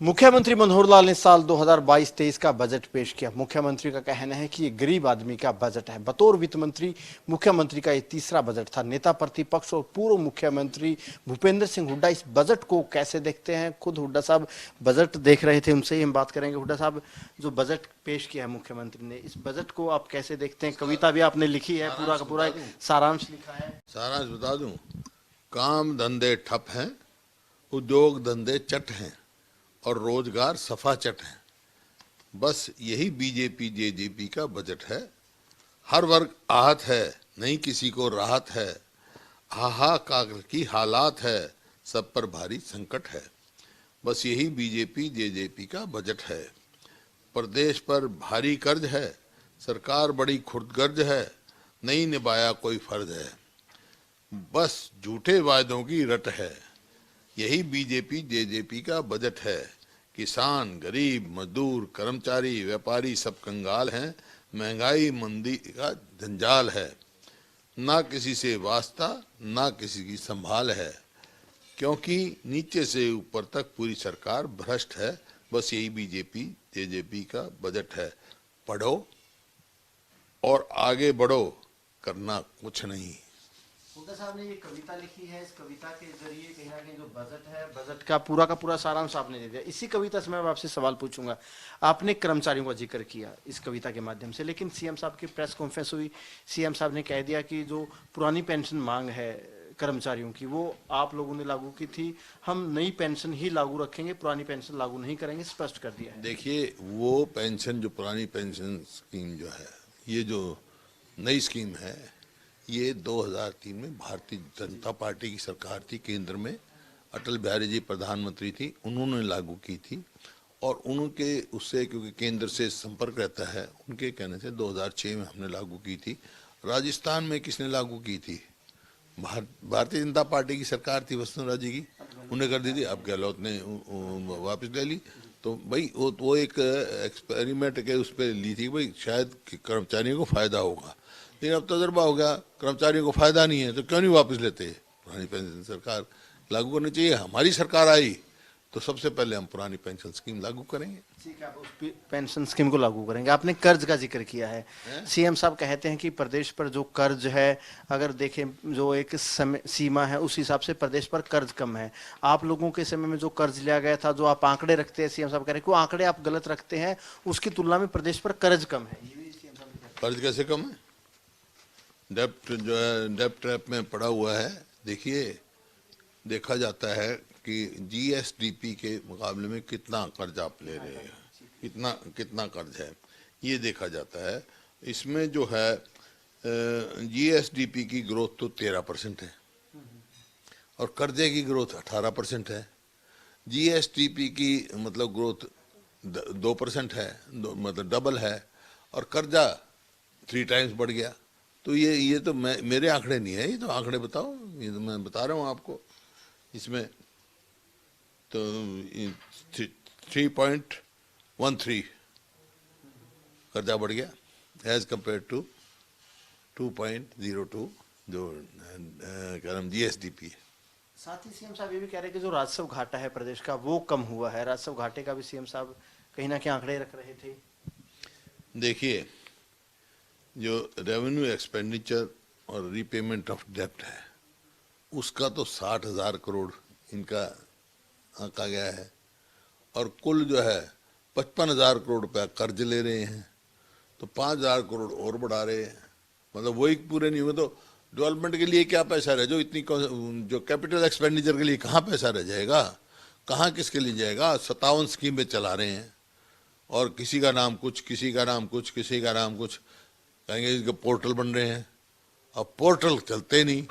मुख्यमंत्री मनोहर लाल ने साल 2022-23 का बजट पेश किया। मुख्यमंत्री का कहना है कि ये गरीब आदमी का बजट है। बतौर वित्त मंत्री मुख्यमंत्री का ये तीसरा बजट था। नेता प्रतिपक्ष और पूर्व मुख्यमंत्री भूपेंद्र सिंह हुड्डा इस बजट को कैसे देखते हैं, खुद हुड्डा साहब बजट देख रहे थे, उनसे ही हम बात करेंगे। हुड्डा साहब, जो बजट पेश किया है मुख्यमंत्री ने, इस बजट को आप कैसे देखते हैं? कविता भी आपने लिखी है, पूरा का पूरा सारांश लिखा है। सारांश बता दूं, काम धंधे ठप हैं, उद्योग धंधे चट हैं और रोजगार सफा चट है। बस यही बीजेपी जेजेपी का बजट है। हर वर्ग आहत है, नहीं किसी को राहत है। हाहाकार की हालात है, सब पर भारी संकट है। बस यही बीजेपी जेजेपी का बजट है। प्रदेश पर भारी कर्ज है, सरकार बड़ी खुदगर्ज है, नहीं निभाया कोई फर्ज है। बस झूठे वायदों की रट है। यही बीजेपी जेजेपी का बजट है। किसान, गरीब, मजदूर, कर्मचारी, व्यापारी सब कंगाल हैं। महंगाई मंदी का जंजाल है। ना किसी से वास्ता, ना किसी की संभाल है, क्योंकि नीचे से ऊपर तक पूरी सरकार भ्रष्ट है। बस यही बीजेपी जेजेपी का बजट है। पढ़ो और आगे बढ़ो, करना कुछ नहीं। हुड्डा साहब ने ये कविता लिखी है। इस कविता के जरिए कहीं ना कहीं जो बजट है, बजट का पूरा सारांश आपने दे दिया। इसी कविता से मैं आपसे सवाल पूछूंगा। आपने कर्मचारियों का जिक्र किया इस कविता के माध्यम से, लेकिन सीएम साहब की प्रेस कॉन्फ्रेंस हुई, सीएम साहब ने कह दिया कि जो पुरानी पेंशन मांग है कर्मचारियों की, वो आप लोगों ने लागू की थी, हम नई पेंशन ही लागू रखेंगे, पुरानी पेंशन लागू नहीं करेंगे, स्पष्ट कर दिया है। देखिए, वो पेंशन जो पुरानी पेंशन स्कीम जो है, ये जो नई स्कीम है, ये 2003 में भारतीय जनता पार्टी की सरकार थी, केंद्र में अटल बिहारी जी प्रधानमंत्री थी, उन्होंने लागू की थी। और उनके उससे, क्योंकि केंद्र से संपर्क रहता है, उनके कहने से 2006 में हमने लागू की थी। राजस्थान में किसने लागू की थी? भारतीय जनता पार्टी की सरकार थी, वसुंधरा जी की, उन्हें कर दी थी। अब गहलोत ने वापस ले ली। तो भाई वो एक एक्सपेरिमेंट के उस पर ली थी, भाई शायद कर्मचारियों को फायदा होगा। लेकिन अब तजर्बा हो गया, कर्मचारियों को फायदा नहीं है, तो क्यों नहीं वापस लेते? पुरानी पेंशन सरकार लागू करनी चाहिए। हमारी सरकार आई तो सबसे पहले हम पुरानी पेंशन स्कीम लागू करेंगे। ठीक है, आप उस पेंशन स्कीम को लागू करेंगे। आपने कर्ज का जिक्र किया है। सीएम साहब कहते हैं कि प्रदेश पर जो कर्ज है, अगर देखें जो एक समय सीमा है, उस हिसाब से प्रदेश पर कर्ज कम है। आप लोगों के समय में जो कर्ज लिया गया था, जो आप आंकड़े रखते हैं, सीएम साहब कह रहे हैं कि वो आंकड़े आप गलत रखते हैं, उसकी तुलना में प्रदेश पर कर्ज कम है। कर्ज कैसे कम है? डेप्ट जो है, डेप्ट ट्रैप में पड़ा हुआ है। देखिए, देखा जाता है कि जीएसडीपी के मुकाबले में कितना कर्ज आप ले रहे हैं, कितना कर्ज है, ये देखा जाता है। इसमें जो है जीएसडीपी की ग्रोथ तो 13% है और कर्जे की ग्रोथ 18% है। जीएसडीपी की मतलब ग्रोथ 2% है, मतलब डबल है, और कर्जा 3 टाइम्स बढ़ गया। तो ये तो मेरे आंकड़े नहीं है, ये तो आंकड़े बताओ, ये तो मैं बता रहा हूँ आपको। इसमें तो 3.13 कर्जा बढ़ गया एज कंपेयर टू 2.02 जो क्या नाम जीएसडीपी है। साथ ही सीएम साहब ये भी कह रहे हैं कि जो राजस्व घाटा है प्रदेश का, वो कम हुआ है। राजस्व घाटे का भी सीएम साहब कहीं ना कहीं आंकड़े रख रहे थे। देखिए, जो रेवेन्यू एक्सपेंडिचर और रीपेमेंट ऑफ डेप्ट है, उसका तो 60,000 करोड़ इनका आंका गया है, और कुल जो है 55,000 करोड़ रुपया कर्ज ले रहे हैं, तो 5,000 करोड़ और बढ़ा रहे हैं। मतलब वही पूरे नहीं हुए, तो डेवलपमेंट के लिए क्या पैसा रह, जो इतनी जो कैपिटल एक्सपेंडिचर के लिए कहाँ पैसा रह जाएगा, कहाँ किसके लिए जाएगा? 57 स्कीमें चला रहे हैं, और किसी का नाम कुछ, किसी का नाम कुछ, किसी का नाम कुछ, कहेंगे इसके पोर्टल बन रहे हैं। अब पोर्टल चलते नहीं,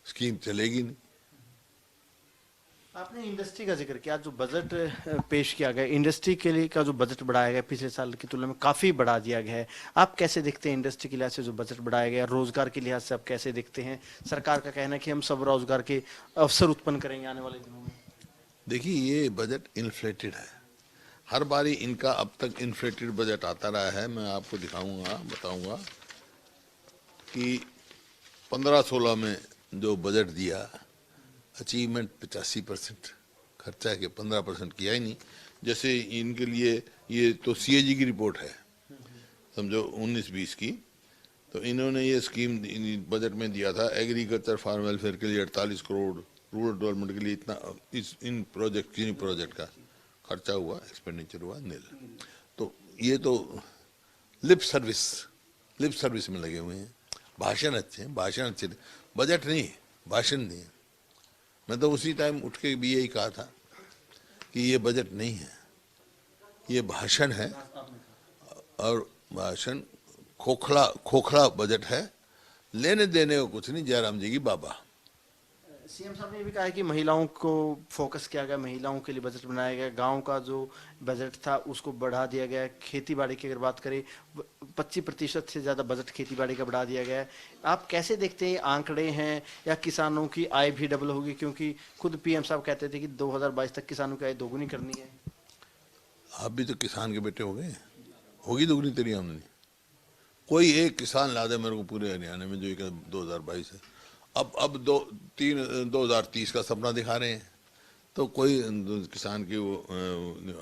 स्कीम चलेगी नहीं। आपने इंडस्ट्री का जिक्र किया। जो बजट पेश किया गया, इंडस्ट्री के लिए का जो बजट बढ़ाया गया, पिछले साल की तुलना में काफी बढ़ा दिया गया है। आप कैसे देखते हैं इंडस्ट्री के लिहाज से जो बजट बढ़ाया गया, रोजगार के लिहाज से आप कैसे देखते हैं? सरकार का कहना है कि हम सब रोजगार के अवसर उत्पन्न करेंगे आने वाले दिनों में। देखिए, ये बजट इन्फ्लेटेड है। हर बारी इनका अब तक इन्फ्लेटेड बजट आता रहा है। मैं आपको दिखाऊंगा, बताऊंगा कि 15-16 में जो बजट दिया, अचीवमेंट 85%, खर्चा के 15% किया ही नहीं। जैसे इनके लिए ये तो सीएजी की रिपोर्ट है, समझो 19-20 की, तो इन्होंने ये स्कीम बजट में दिया था एग्रीकल्चर फार्म वेलफेयर के लिए 48 करोड़, रूरल डेवलपमेंट के लिए इतना, इन प्रोजेक्ट का खर्चा हुआ, एक्सपेंडिचर हुआ नील। तो ये तो लिप सर्विस में लगे हुए हैं, भाषण अच्छे, बजट नहीं, भाषण नहीं। मैं तो उसी टाइम उठ के भी यही कहा था कि ये बजट नहीं है, ये भाषण है, और भाषण खोखला बजट है, लेने देने को कुछ नहीं, जयराम जी की बाबा। सीएम साहब ने ये भी कहा है कि महिलाओं को फोकस किया गया, महिलाओं के लिए बजट बनाया गया, गांव का जो बजट था उसको बढ़ा दिया गया, खेती बाड़ी की अगर बात करें 25% से ज़्यादा बजट खेती बाड़ी का बढ़ा दिया गया है। आप कैसे देखते हैं, आंकड़े हैं या किसानों की आय भी डबल होगी? क्योंकि खुद पीएम साहब कहते थे कि 2022 तक किसानों की आय दोगुनी करनी है। आप भी तो किसान के बेटे हो गए, होगी दोगुनी तेरी आमदनी। कोई एक किसान ला दे मेरे को पूरे हरियाणा में जो 2022 है। अब 2030 का सपना दिखा रहे हैं, तो कोई किसान की वो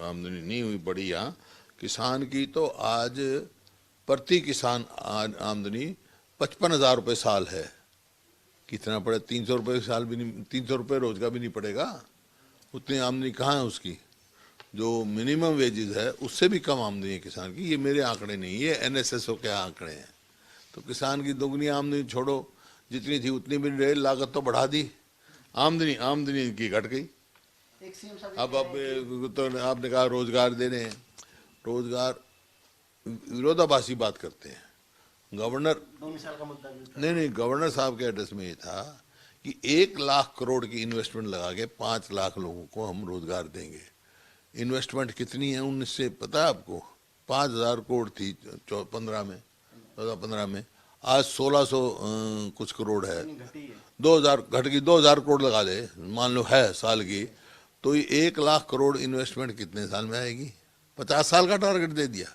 आमदनी नहीं हुई बड़ी। यहाँ किसान की तो आज प्रति किसान आमदनी 55,000 रुपये साल है। कितना पड़े? 300 रुपये साल भी नहीं, 300 रुपये रोज का भी नहीं पड़ेगा, उतनी आमदनी कहाँ है उसकी? जो मिनिमम वेजेस है उससे भी कम आमदनी है किसान की। ये मेरे आंकड़े नहीं, ये एनएसएसओ के आंकड़े हैं। तो किसान की दोगुनी आमदनी छोड़ो, जितनी थी उतनी भी नहीं, लागत तो बढ़ा दी, आमदनी की घट गई। अब तो आपने कहा रोजगार दे रहे हैं, रोजगार विरोधाभासी बात करते हैं। गवर्नर का मुद्दा नहीं, गवर्नर साहब के एड्रेस में ये था कि 1 लाख करोड़ की इन्वेस्टमेंट लगा के 5 लाख लोगों को हम रोजगार देंगे। इन्वेस्टमेंट कितनी है 19 से पता है आपको? 5,000 करोड़ थी 2015 में, आज 1600 कुछ करोड़ है। 2000 घट गई, 2000 करोड़ लगा ले, मान लो है साल की, तो ये 1 लाख करोड़ इन्वेस्टमेंट कितने साल में आएगी? 50 साल का टारगेट दे दिया।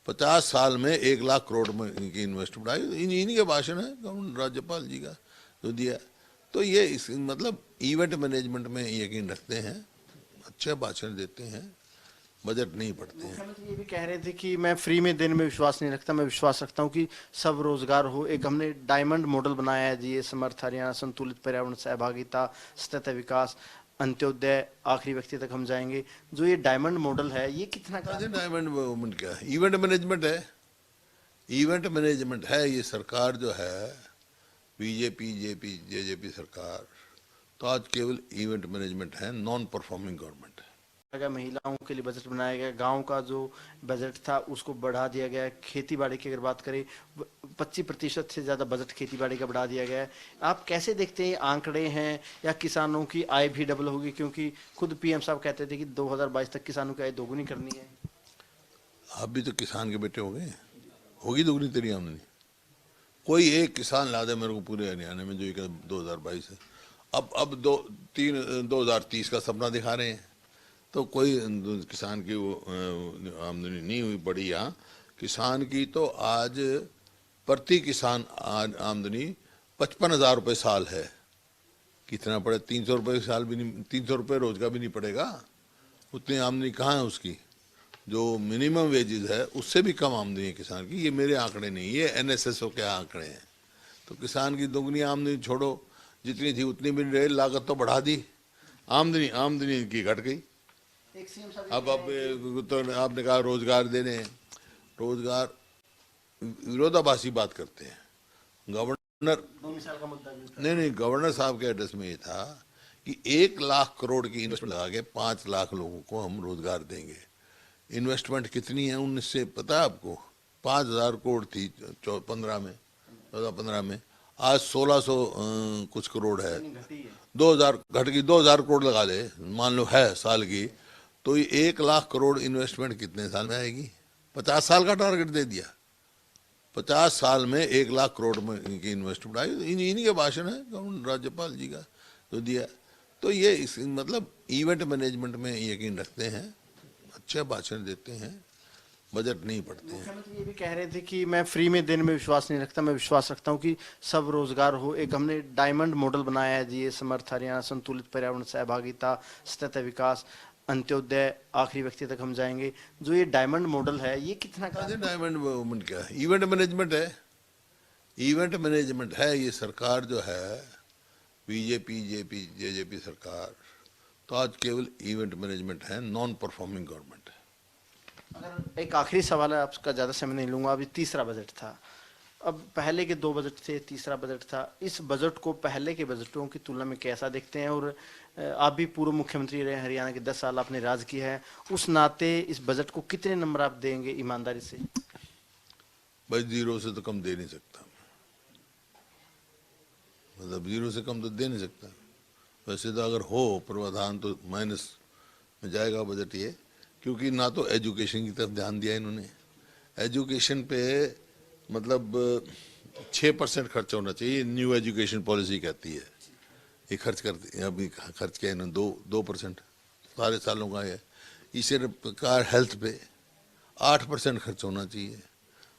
50 साल में 1 लाख करोड़ में की इन्वेस्टमेंट आई। इन्हीं के भाषण है राज्यपाल जी का जो दिया। तो ये इस मतलब इवेंट मैनेजमेंट में यकीन रखते हैं, अच्छे भाषण देते हैं, बजट नहीं पढ़ते हैं। मुख्यमंत्री ये भी कह रहे थे कि मैं फ्री में देने में विश्वास नहीं रखता, मैं विश्वास रखता हूँ कि सब रोजगार हो। एक हमने डायमंड मॉडल बनाया है जी, ये समर्थ हरियाणा, संतुलित पर्यावरण, सहभागिता, सतत विकास, अंत्योदय, आखिरी व्यक्ति तक हम जाएंगे। जो ये डायमंड मॉडल है, ये कितना का? डायमंड मूवमेंट क्या है? इवेंट मैनेजमेंट है, इवेंट मैनेजमेंट है। ये सरकार जो है बीजेपी जेजेपी सरकार, तो आज केवल इवेंट मैनेजमेंट है, नॉन परफॉर्मिंग गवर्नमेंट है। महिलाओं के लिए बजट बनाया गया, गांव का जो बजट था उसको बढ़ा दिया गया, खेती बाड़ी की अगर बात करें 25% से ज्यादा बजट खेती बाड़ी का बढ़ा दिया गया है। आप कैसे देखते हैं, आंकड़े हैं या किसानों की आय भी डबल होगी? क्योंकि खुद पीएम साहब कहते थे कि 2022 तक किसानों की आय दोगुनी करनी है। आप भी तो किसान के बेटे हो गए, होगी दोगुनी तेरी आमदनी। कोई एक किसान ला दे मेरे को पूरे हरियाणा में जो 2022 है। अब 2030 का सपना दिखा रहे हैं, तो कोई किसान की वो आमदनी नहीं हुई बड़ी। यहाँ किसान की तो आज प्रति किसान आमदनी 55,000 रुपये साल है। कितना पड़े? 300 रुपये साल भी नहीं, 300 रुपये रोज का भी नहीं पड़ेगा, उतनी आमदनी कहाँ है उसकी? जो मिनिमम वेजेस है उससे भी कम आमदनी है किसान की। ये मेरे आंकड़े नहीं, ये एनएसएसओ के आंकड़े हैं। तो किसान की दोगुनी आमदनी छोड़ो, जितनी थी उतनी भी नहीं, लागत तो बढ़ा दी, आमदनी की घट गई। अब तो आपने कहा रोजगार दे रहे हैं, रोजगार विरोधाभासी बात करते हैं। गवर्नर का मुद्दा नहीं, गवर्नर साहब के एड्रेस में ये था कि 1 लाख करोड़ की इन्वेस्टमेंट लगा के 5 लाख लोगों को हम रोजगार देंगे। इन्वेस्टमेंट कितनी है 19 से पता है आपको? 5,000 करोड़ थी 2015 में, आज 1600 कुछ करोड़ है। 2000 घट गई, 2000 करोड़ लगा ले, मान लो है साल की, तो ये 1 लाख करोड़ इन्वेस्टमेंट कितने साल में आएगी? 50 साल का टारगेट दे दिया। 50 साल में 1 लाख करोड़ में की इन्वेस्टमेंट आई। इन्हीं के भाषण है राज्यपाल जी का जो दिया। तो ये इस मतलब इवेंट मैनेजमेंट में यकीन रखते हैं, अच्छे भाषण देते हैं, बजट नहीं पढ़ते हैं। मुख्यमंत्री ये भी कह रहे थे कि मैं फ्री में देने में विश्वास नहीं रखता, मैं विश्वास रखता हूँ कि सब रोजगार हो। एक हमने डायमंड मॉडल बनाया है जी, ये समर्थ हरियाणा, संतुलित पर्यावरण, सहभागिता, सतत विकास, अंत्योदय आखिरी व्यक्ति तक हम जाएंगे। जो ये डायमंड मॉडल है ये कितना का डायमंड वुमन क्या है? इवेंट मैनेजमेंट है, इवेंट मैनेजमेंट है। ये सरकार जो है बीजेपी जेजेपी सरकार, तो आज केवल इवेंट मैनेजमेंट है, नॉन परफॉर्मिंग गवर्नमेंट है। अगर एक आखिरी सवाल है, आपका ज़्यादा समय नहीं लूंगा। अभी तीसरा बजट था, अब पहले के 2 बजट थे, तीसरा बजट था। इस बजट को पहले के बजटों की तुलना में कैसा देखते हैं? और आप भी पूर्व मुख्यमंत्री रहे, हरियाणा के 10 साल आपने राज किया है, उस नाते इस बजट को कितने नंबर आप देंगे ईमानदारी से? भाई 0 से तो कम दे नहीं सकता, मतलब 0 से कम तो दे नहीं सकता। वैसे तो अगर हो प्रावधान तो माइनस में जाएगा बजट ये, क्योंकि ना तो एजुकेशन की तरफ ध्यान दिया इन्होंने। एजुकेशन पे मतलब 6% खर्च होना चाहिए, न्यू एजुकेशन पॉलिसी कहती है। ये खर्च करते अभी खर्च किया इन्होंने 2% सारे सालों का है। इसी प्रकार हेल्थ पे 8% खर्च होना चाहिए,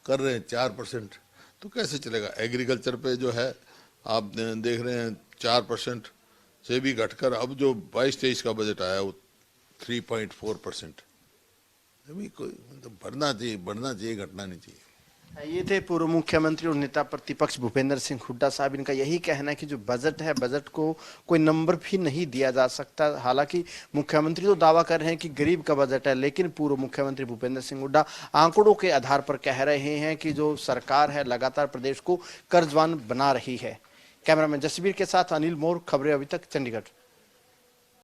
कर रहे हैं 4%, तो कैसे चलेगा? एग्रीकल्चर पे जो है आप देख रहे हैं 4% से भी घटकर अब जो 22-23 का बजट आया वो 3.4%। अभी कोई मतलब बढ़ना चाहिए, घटना नहीं चाहिए। ये थे पूर्व मुख्यमंत्री और नेता प्रतिपक्ष भूपेंद्र सिंह हुड्डा साहब। इनका यही कहना है कि जो बजट है, बजट को कोई नंबर भी नहीं दिया जा सकता। हालांकि मुख्यमंत्री तो दावा कर रहे हैं कि गरीब का बजट है, लेकिन पूर्व मुख्यमंत्री भूपेंद्र सिंह हुड्डा आंकड़ों के आधार पर कह रहे हैं कि जो सरकार है लगातार प्रदेश को कर्जवान बना रही है। कैमरामैन जसबीर के साथ अनिल मोर, खबरें अभी तक, चंडीगढ़।